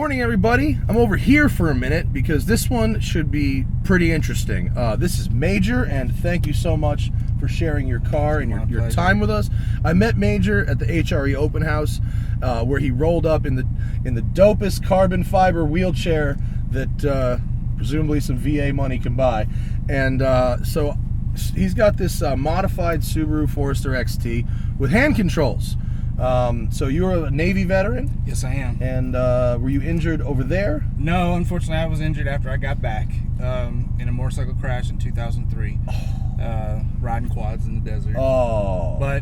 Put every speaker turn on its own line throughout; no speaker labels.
morning, everybody. I'm over here for a minute because this one should be pretty interesting. This is Major, and thank you so much for sharing your car and your time with us. I met Major at the HRE open house where he rolled up in the dopest carbon fiber wheelchair that presumably some VA money can buy. And so he's got this modified Subaru Forester XT with hand controls. So you're a Navy veteran?
Yes, I am.
And were you injured over there?
No, unfortunately, I was injured after I got back in a motorcycle crash in 2003, riding quads in the desert.
Oh.
But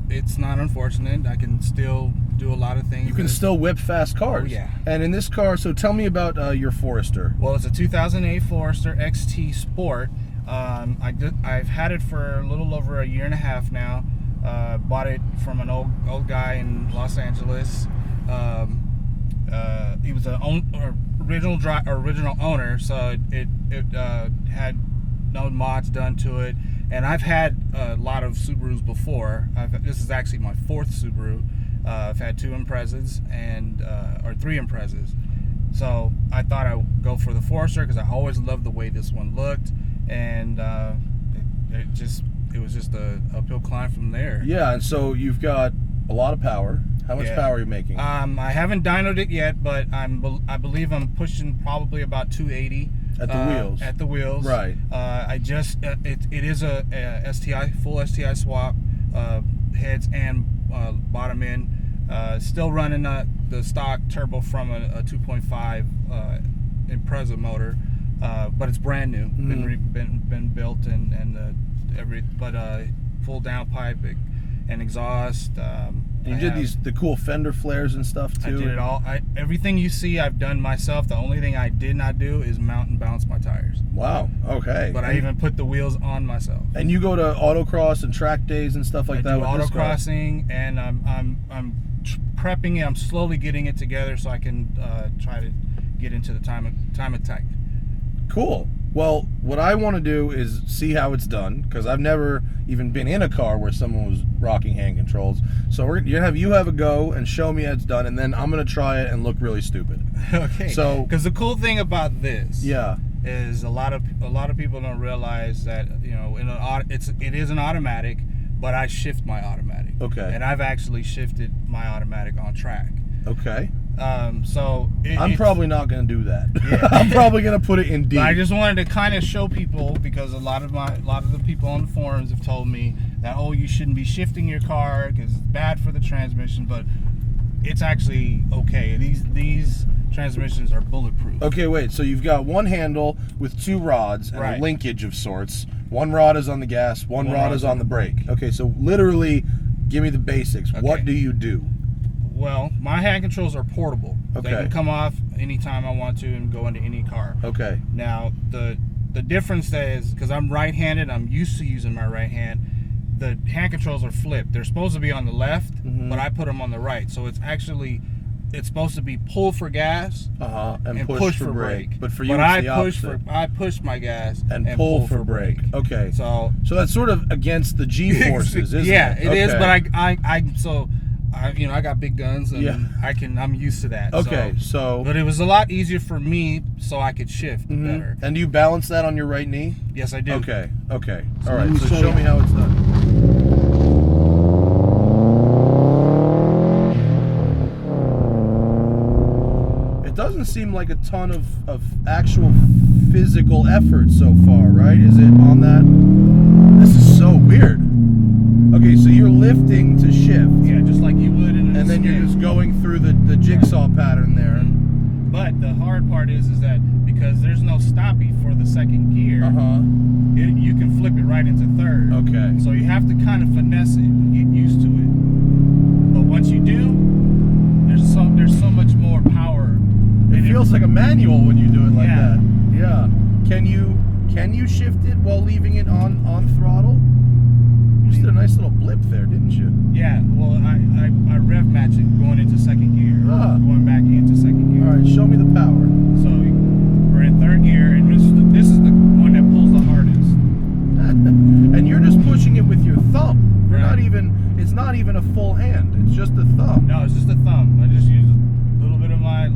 it's not unfortunate. I can still do a lot of things.
You can still whip fast cars.
Oh, yeah.
And in this car, so tell me about your Forester.
Well, it's a 2008 Forester XT Sport. I've had it for a little over a year and a half now. Bought it from an old guy in Los Angeles. He was an original owner, so it had no mods done to it. And I've had a lot of Subarus before. This is actually my fourth Subaru. I've had two Imprezas or three Imprezas. So I thought I would go for the Forester because I always loved the way this one looked, and it was just a uphill climb from there. Yeah, and so you've got a lot of power. How much power are you making? I haven't dynoed it yet, but I believe I'm pushing probably about 280
at the wheels.
At the wheels,
right?
It is a full STI swap, heads and bottom end. Still running the stock turbo from a 2.5 Impreza motor, but it's brand new.
Mm-hmm.
Been built and full downpipe and exhaust.
You did the cool fender flares and stuff too.
I did it all. Everything you see, I've done myself. The only thing I did not do is mount and balance my tires.
Wow. Okay.
But I even put the wheels on myself.
And you go to autocross and track days and stuff like that.
I do autocrossing, and I'm prepping it. I'm slowly getting it together so I can try to get into the time attack. Cool.
Well, what I want to do is see how it's done, because I've never even been in a car where someone was rocking hand controls. So we're gonna have you have a go and show me how it's done, and then I'm gonna try it and look really stupid.
Okay.
So,
because the cool thing about this,
yeah,
is a lot of people don't realize that it is an automatic, but I shift my automatic.
Okay.
And I've actually shifted my automatic on track.
Okay.
So
I'm probably not going to do that.
Yeah.
I'm probably going to put it in D.
But I just wanted to kind of show people, because a lot of the people on the forums have told me that, oh, you shouldn't be shifting your car because it's bad for the transmission, but it's actually okay. These transmissions are bulletproof.
Okay, wait. So you've got one handle with two rods and a linkage of sorts. One rod is on the gas, one rod is on the brake. Okay, so literally, give me the basics. Okay. What do you do?
Well, my hand controls are portable.
Okay.
They can come off anytime I want to and go into any car.
Okay.
Now, the difference is, because I'm right-handed, I'm used to using my right hand, the hand controls are flipped. They're supposed to be on the left, but I put them on the right. So it's supposed to be pull for gas
and push for brake. But for you,
but
it's the opposite.
I push my gas
and pull for brake. Okay. So that's sort of against the G forces, isn't it?
Yeah, it is. But I got big guns, and I'm used to that.
Okay,
but it was a lot easier for me, so I could shift better.
And do you balance that on your right knee?
Yes, I do.
Okay. All right. So show me how it's done. It doesn't seem like a ton of actual physical effort so far, right? Is it on that? This is so weird. Okay, so you're lifting to shift.
Yeah, just like you would in a
and then you're just going through the jigsaw pattern there.
But the hard part is that because there's no stoppie for the second gear, you can flip it right into third.
Okay.
So you have to kind of finesse it and get used to it. But once you do, there's so much more power.
It feels like a manual when you do it like that. Yeah. Can you shift it while leaving it on throttle? You just did a nice little blip there, didn't you?
Yeah, well, I rev match it going into second gear, going back into second gear.
All right, show me the power.
So we're in third gear, and this is the one that pulls the hardest.
And you're just pushing it with your thumb. It's not even a full hand. It's just a thumb.
No, it's just a thumb. I just use a little bit of my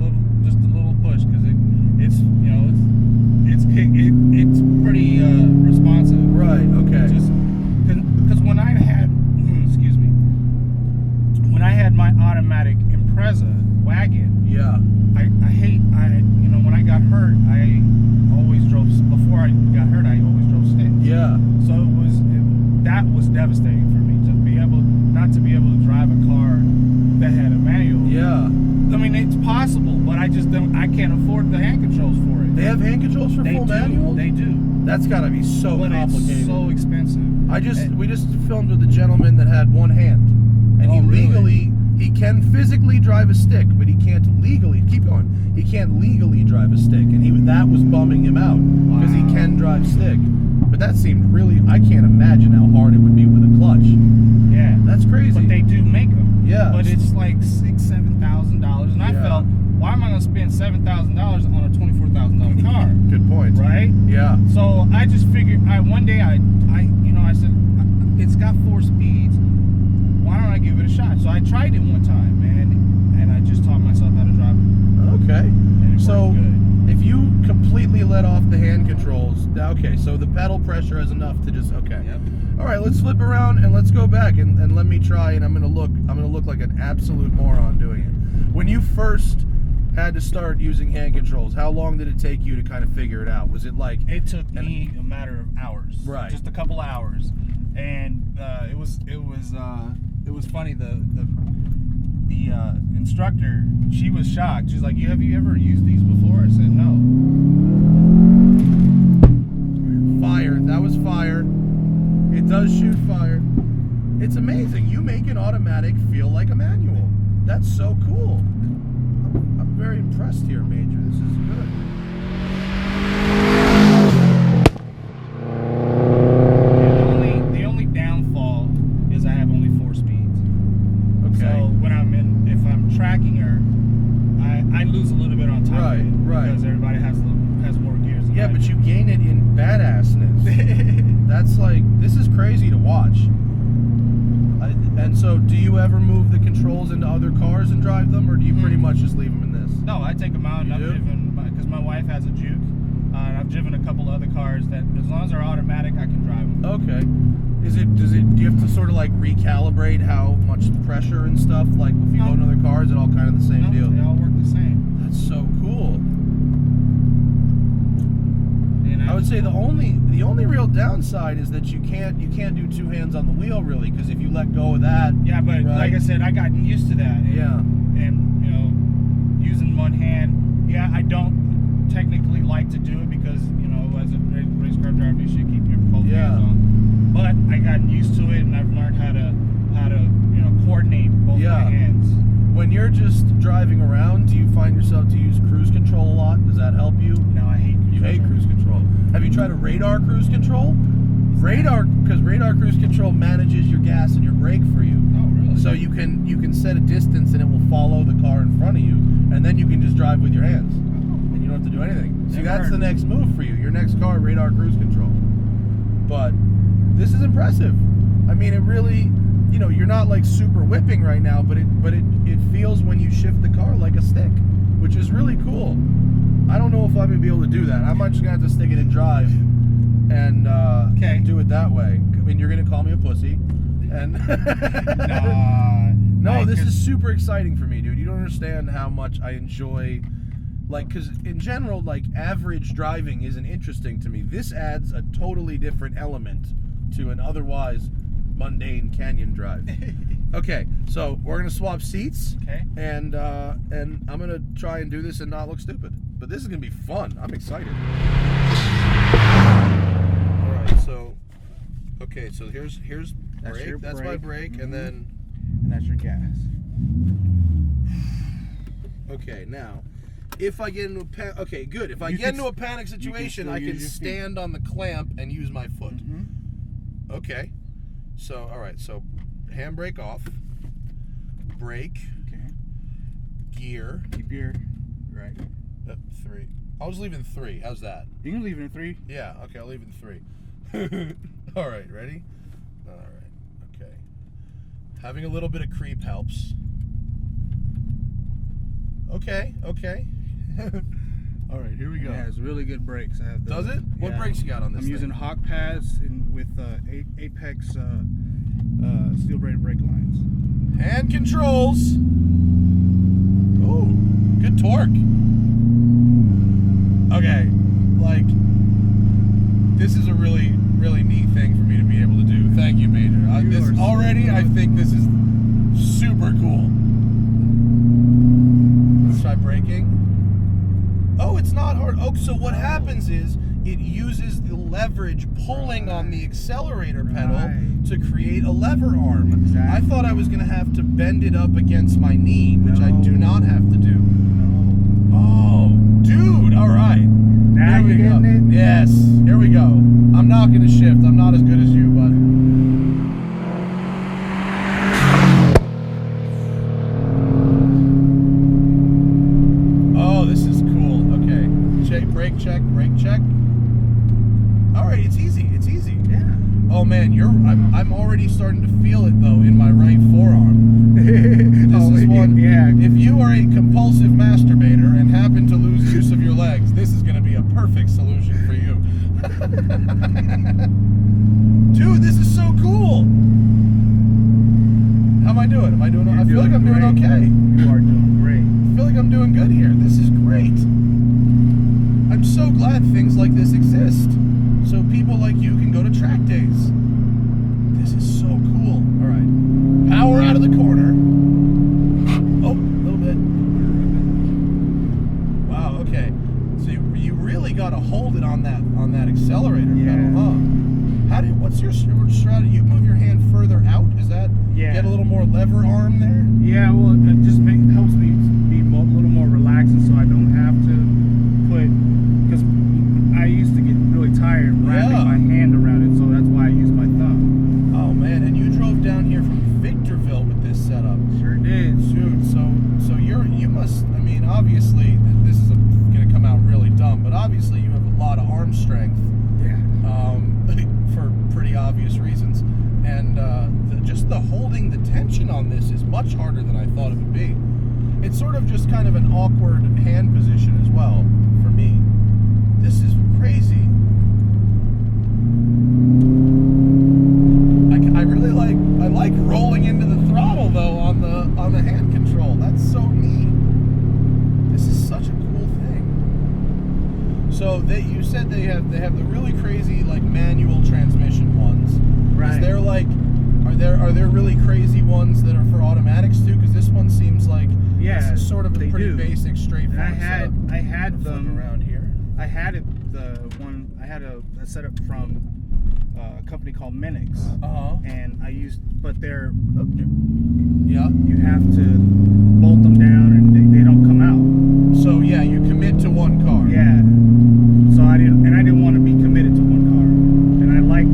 just a little push, because it's you know it's pretty responsive.
Right. Okay.
Just because when I had excuse me, when I had my automatic Impreza wagon,
Yeah.
When I got hurt, I always drove. Before I got hurt, I always drove stick.
Yeah.
So that was devastating for me not to be able to drive a car that had a manual.
Yeah.
I mean, it's possible, but I can't afford the hand controls for it.
They have hand controls for full manual?
They do.
That's got to be so
But
complicated.
it's so expensive.
We just filmed with a gentleman that had one hand, and he legally he can physically drive a stick, but he can't legally He can't legally drive a stick, and that was bumming him out because he can drive stick. But that seemed really. I can't imagine how hard it would be with a clutch.
Yeah,
that's crazy.
But they do make them.
Yeah.
But it's like $6,000-$7,000, and I felt, why am I going to spend $7,000 on a $24,000 car?
Good point.
Right?
Yeah.
So I just figured, one day I said, it's got 4 speeds. Why don't I give it a shot? So I tried it one time, and I just taught myself how to drive it.
Okay.
And it worked good.
If you completely let off the hand controls, okay, so the pedal pressure is enough to just okay.
Yep.
All right, let's flip around and let's go back and let me try, and I'm gonna look like an absolute moron doing it. When you first had to start using hand controls, how long did it take you to kind of figure it out? Was it like
it took me a matter of hours,
right?
Just a couple hours, and it was funny. The instructor, she was shocked. She's like, "Have you ever used these before?" I said, "No."
Fire! That was fire. It does shoot fire. It's amazing. You make an automatic feel like a manual. That's so cool. I'm very impressed here, Major. This is good.
Yeah, the only downfall is I have only 4 speeds.
Okay.
So if I'm tracking her, I lose a little bit on time.
Right.
Because everybody has more gears than I do.
But you gain it in badassness. That's like, this is crazy to watch. And so, do you ever move the controls into other cars and drive them, or do you pretty much just leave them in this?
No, I take them out and I've driven, because my wife has a Juke. And I've driven a couple other cars that, as long as they're automatic, I can drive them.
Okay. Do you have to sort of like recalibrate how much pressure and stuff? Like if you go in other cars, it all kind of the same deal?
They all work the same.
That's so cool.
And
I would say the only real downside is that you can't do 2 hands on the wheel really, because if you let go of that.
Yeah, but like I said, I gotten used to that. And using one hand, I don't technically like to do it because as a race car driver, you should keep your both hands on. But I gotten used to it, and I've learned how to coordinate both my hands.
When you're just driving around, do you find yourself to use cruise control a lot? Does that help you?
No, I hate cruise control.
You hate cruise control. Have you tried a radar cruise control? Because radar cruise control manages your gas and your brake for you.
Oh, really?
So you can set a distance and it will follow the car in front of you, and then you can just drive with your hands, and you don't have to do anything. See, that's the next move for you. Your next car, radar cruise control. But this is impressive. I mean, it really, you're not like super whipping right now, but it feels when you shift the car like a stick, which is really cool. I don't know if I'm gonna be able to do that. I'm just gonna have to stick it in drive and do it that way. I mean, you're gonna call me a pussy, and no, this is super exciting for me, dude. You don't understand how much I enjoy, because in general, average driving isn't interesting to me. This adds a totally different element to an otherwise mundane canyon drive. Okay, so we're gonna swap seats.
Okay.
And I'm gonna try and do this and not look stupid. But this is gonna be fun. I'm excited. All right, so here's
That's
brake.
your
That's my brake, and then
that's your gas.
okay, now if I get into a good. If I get into a panic situation, I can stand on the clamp and use my foot.
Mm-hmm.
Okay. So all right, so handbrake off, brake, gear.
Keep your right.
3. I was leaving 3. How's that?
You can leave it in 3.
Yeah. Okay, I'll leave it in 3. All right, ready? All right. Okay. Having a little bit of creep helps. Okay. All right, here we go.
It has really good brakes. I have
Does it? What brakes you got on this?
I'm using Hawk pads with Apex steel braided brake lines.
Hand controls. Ooh, good torque. Okay, like, this is a really, really neat thing for me to be able to do. Thank you, Major. I think this is super cool. Let's try braking. Oh, it's not hard. Oh, so what happens is it uses the leverage pulling on the accelerator pedal to create a lever arm.
Exactly.
I thought I was going to have to bend it up against my knee, which I do not have to do.
No.
Oh, dude. All right.
Now you're getting it?
Yes. Here we go. I'm not going to shift. I'm not as good as you, but... Oh, this is cool. Okay. Brake check. All right, it's easy.
Yeah.
Oh man, I'm already starting to feel it though in my right forearm. This is one.
Yeah.
If you are a compulsive masturbator and happen to lose use of your legs, this is going to be a perfect solution for you. Dude, this is so cool. How am I doing? I feel like I'm doing okay.
You are doing great.
I feel like I'm doing good here. This is great. I'm so glad things like this exist, so people like you can go to track days. This is so cool. All right, power out of the corner. Oh, a little bit. Wow. Okay. So you really got to hold it on that accelerator pedal, huh? What's your strategy? You move your hand further out. Is that get a little more lever arm there?
Yeah. Well, it just helps me be a little more relaxing, so I don't have to put. Because I used to get really tired wrapping my hand around it, so that's why I use my thumb.
Oh man, and you drove down here from Victorville with this setup.
Sure did.
Dude, so you must, I mean, obviously, this is going to come out really dumb, but obviously you have a lot of arm strength.
Yeah.
For pretty obvious reasons. And just the holding the tension on this is much harder than I thought it would be. It's sort of just kind of an awkward hand position as well for me. This is crazy. I like rolling into the throttle though on the hand control. That's so neat. This is such a cool thing. So you said they have the really crazy like manual transmission ones.
Right.
Is there like are there really crazy ones that are for automatics too? Because this one seems like this is sort of a pretty basic, straightforward setup.
I had them
around here.
I had a setup from a company called Minix, and I used, but they're you have to bolt them down and they don't come out.
So yeah, you commit to one car.
Yeah. So I didn't want to be committed to one car, and I like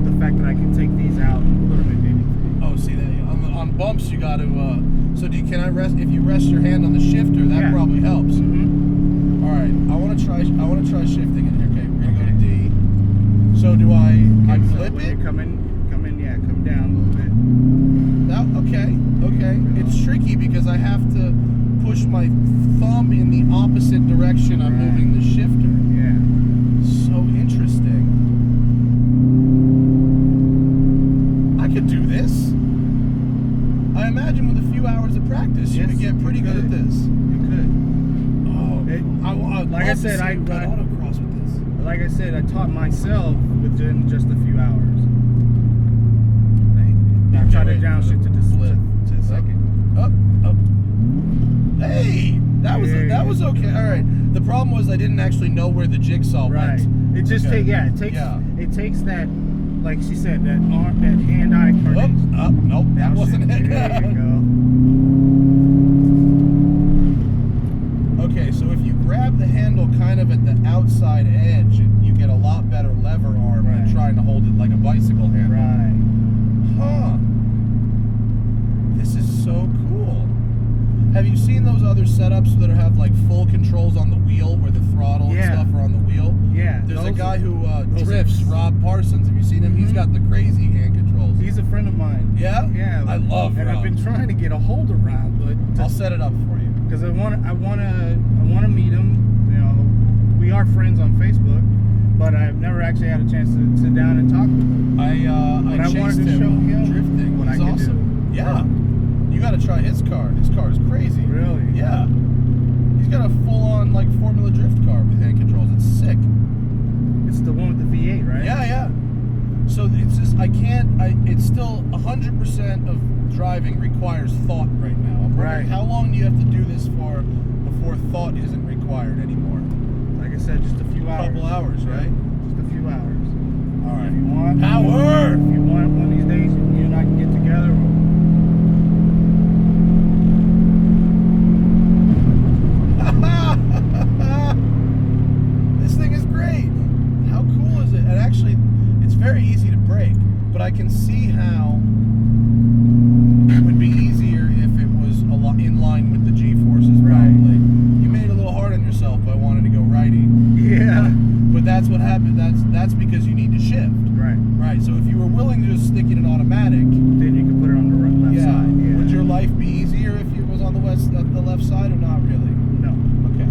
the fact that I can take these out and put them in anything.
Oh, see that on bumps you got to. So can I rest? If you rest your hand on the shifter, that probably helps.
Mm-hmm.
All right, I want to try shifting in here. Okay, we're gonna go to D. So do I flip it?
Come down a little bit.
Okay. It's tricky because I have to push my thumb in the opposite direction I'm moving the shifter.
Yeah.
So interesting. I could do this. I imagine with a few hours of practice, you could get pretty good at this.
You could.
Like I said, I run autocross with this.
Like I said, I taught myself within just a few hours. Now try to downshift to the second.
Up. Hey, that was okay. All right. The problem was I didn't actually know where the jigsaw went.
It just takes that, like she said, that hand-eye coordination.
Nope, that wasn't it.
There you go.
Okay, so if you grab the handle kind of at the outside edge, you get a lot better lever arm than trying to hold it like a bicycle handle.
Right.
Huh. This is so cool. Have you seen those other setups that have like full controls on the wheel where the throttle and stuff are on the wheel?
Yeah.
There's a guy who drifts, Rob Parsons. Have you seen him? He's got the crazy hand controls.
He's a friend of mine.
Yeah?
Yeah. Rob.
I love
and
Rob.
I've been trying to get a hold of Rob, but
I'll set it up for you.
because I want to meet him. You know, we are friends on Facebook, but I've never actually had a chance to sit down and talk with him.
I
wanted
chased
to show him
drifting.
what
He's
I can
awesome.
do.
Yeah. You got to try his car. His car is crazy.
Really?
Yeah. He's got a full-on like Formula Drift car with hand controls. It's sick.
It's the one with the V8, right?
Yeah, yeah. So it's just it's still 100% of driving requires thought right now. I'm wondering,
Right.
how long do you have to do this for before thought isn't required anymore?
Like I said, just a few hours.
Couple hours, right?
Just a few hours.
All right.
If you want
Power!
If you want one of these days, you and I can get together.
This thing is great. How cool is it? And actually, it's very easy to brake, but I can see how it would be easier if it was a lot in line with the G-forces. Probably. You made it a little hard on yourself by wanting to go righty.
Yeah.
But that's what happened. That's because you need to shift.
Right.
Right. So if you were willing to just stick it in automatic,
Then you can put it on the left side. Yeah.
would your life be easier if it was on the left side, or not really?
No.
Okay.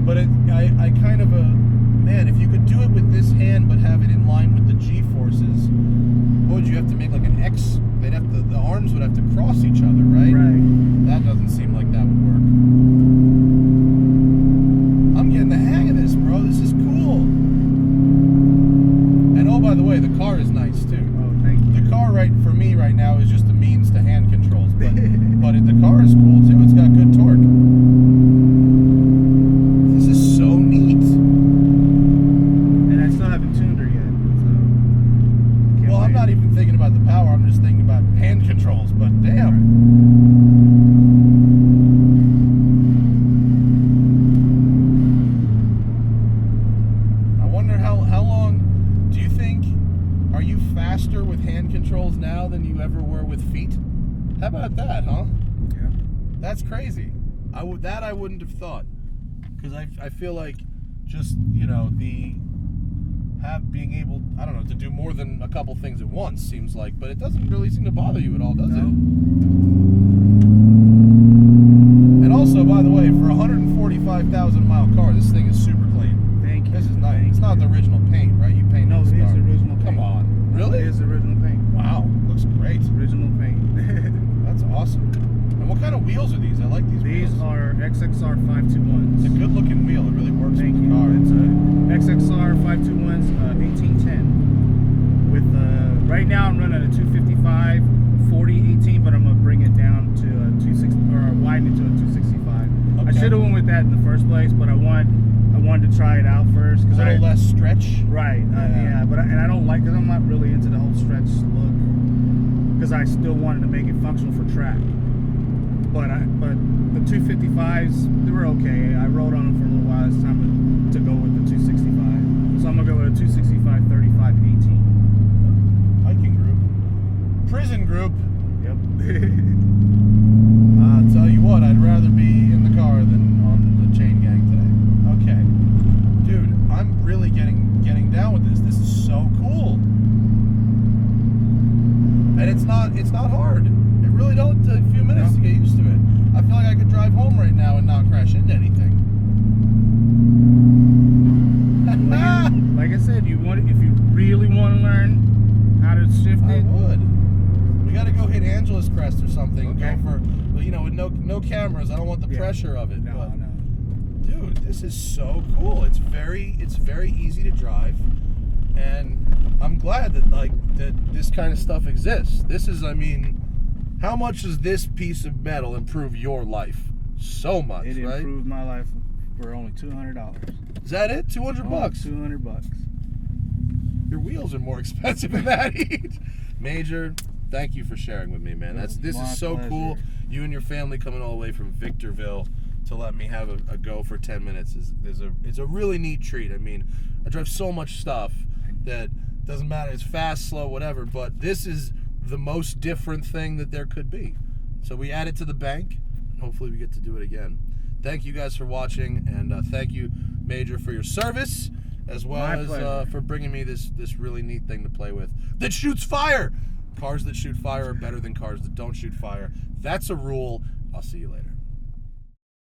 But I kind of man, if you could do it with this hand but have it in line with the G-forces, what would you have to make, like an X? The arms would have to cross each other, right?
Right.
That doesn't seem like that would work. I'm getting the hang of this, bro. This is cool. And oh, by the way, the car is nice too.
Oh, thank you.
The car for me right now is just a means to hand controls, but the car is cool too. It's got good torque. This is so neat.
And I still haven't tuned her yet. So.
Well, I'm not even thinking about the power. I'm just thinking about hand controls. But damn. I wonder how long. Do you think? Are you faster with hand controls now than you ever were with feet? How about that, huh?
Yeah.
That's crazy. I wouldn't have thought, because I feel like just being able, I don't know, to do more than a couple things at once seems like, but it doesn't really seem to bother you at all, does it? And also, by the way, for a 145,000 mile car, this thing is super clean.
Thank you.
This is nice. It's not the original paint, right? You painted
No,
this
it is
car.
original paint.
Come on, really?
It is original paint.
Wow, looks great.
Original paint.
That's awesome. And what kind of wheels are these? I like these wheels.
These are XXR 521s.
It's a good looking wheel. It really works
Thank
with
you.
the car.
It's a XXR 521s 1810. With right now I'm running a 255 40/18, but I'm gonna bring it down to a 260 or widen it to a 265.
Okay.
I should have went with that in the first place, but I wanted to try it out first
A little less stretch.
Right. Yeah. But I don't like, because I'm not really into the whole stretch look, because I still wanted to make it functional for track. But the 255s, they were okay. I rode on them for a little while. It's time to go with the 265. So I'm gonna go with a 265 35 18.
Hiking group. Prison group.
Yep.
I'll tell you what, I'd rather be in the car than on the chain gang today. Okay. Dude, I'm really getting down with this. This is so cool. And it's not hard. It really don't take a few minutes to get used to it. I feel like I could drive home right now and not crash into anything.
Like I said, if you really want to learn how to shift
I
it,
would. We got to go hit Angeles Crest or something.
Okay.
Go for, with no cameras. I don't want the pressure of it.
No,
but,
no.
dude, this is so cool. It's very easy to drive, and I'm glad that this kind of stuff exists. This is, how much does this piece of metal improve your life? So much,
It
right?
improved my life for only $200.
Is that it? $200?
$200.
Your wheels are more expensive than that. Major, thank you for sharing with me, man. This is so cool. You and your family coming all the way from Victorville to let me have a go for 10 minutes it's a really neat treat. I drive so much stuff that doesn't matter. It's fast, slow, whatever, but this is the most different thing that there could be. So we add it to the bank, and hopefully we get to do it again. Thank you guys for watching, and thank you, Major, for your service, as well as for bringing me this really neat thing to play with that shoots fire. Come cars that shoot fire are better than cars that don't shoot fire. That's a rule. I'll see you later.